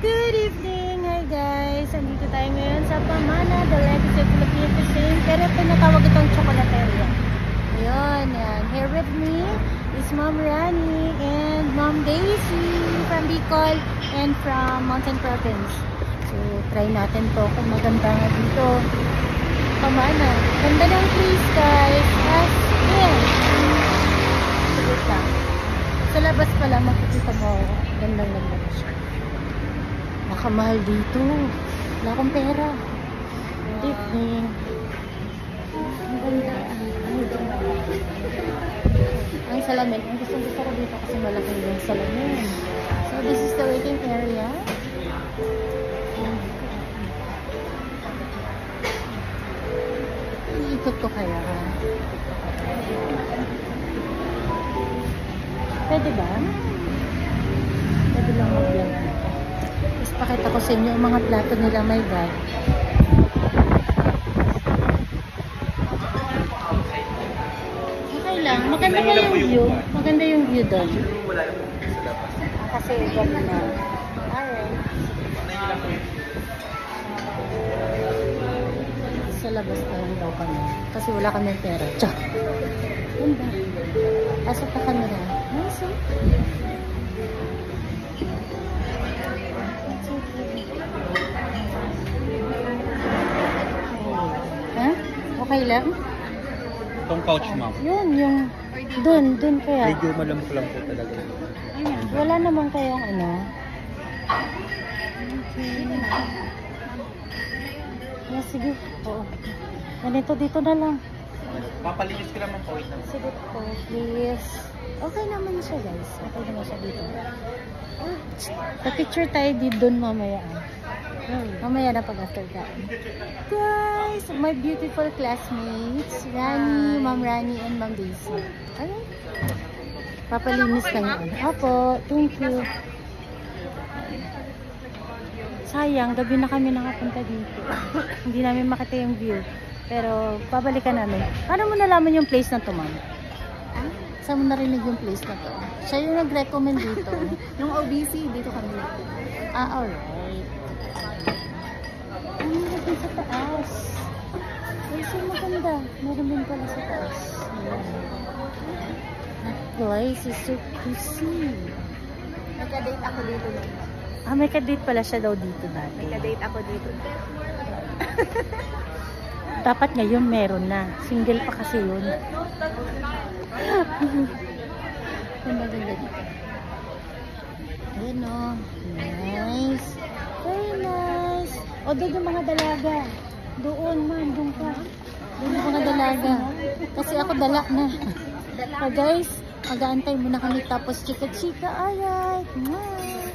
Good evening! Hi guys! Andito tayo ngayon sa Pamana, the legacy of Filipino cuisine. Pero pinatawag itong chocolateria. Ayun, yan. Here with me is Mom Rani and Mom Daisy from Bicol and from Mountain Province. So, try natin to kung maganda nga dito. Pamana. Ganda ng place guys. As in. Sagot lang. Sa labas pala makikita mo. Gandang-ganda siya. Nakamahal dito. Wala akong pera. Evening. Ang ganda. Ang salamin. Ang gusto ko dito kasi malaki yung salamin. So this is the waiting area. Iikot ko kaya. Pwede ba? Pwede lang mag-vlog. Tapos pakita ko sa inyo ang mga plato nila, my God. Okay lang. Maganda ba yung view? Maganda yung view doon. Kasi gano'n na. Alright. Sa labas na lang daw kami. Kasi wala kami pera. Tsak! Ganda. Asok na camera. Nice eh. Okay lang? Itong couch, ma'am. Yun, yung dun kaya. Medyo malamok lang po talaga. Wala naman kayang ano. Okay. Yeah, sige. Oo. Ganito dito na lang. Papalinis ko naman po ito. Sige po, please. Okay naman siya guys. Okay naman siya dito. Pa-picture tayo dito dun mamaya. Mamaya na pag after kain. Guys, my beautiful classmates, Rani, Ma'am Rani, and Ma'am Daisy. Alright. Papalinis lang yun. Opo, thank you. Sayang, gabi na kami nakapunta dito. Hindi namin makita yung view. Pero, pabalikan namin. Paano mo nalaman yung place na to, ma'am? Saan mo narinig yung place na to? Siya yung nag-recommend dito. Nung OBC, dito kami natin. Alright. Meron din sa taas. Ay, so maganda. Meron din pala sa taas. That place is so pretty. Nagka-date ako dito. May ka-date pala siya daw dito dati. Nagka-date ako dito. Dapat ngayon meron na. Single pa kasi yun. Ang maganda dito. Ayan o. Nice. Very nice. O, doon yung mga dalaga. Doon, man. Doon ka. Doon yung mga dalaga. Kasi ako dalak na. So guys, mag-aantay muna kami. Tapos chika-chika. Alright. Nice.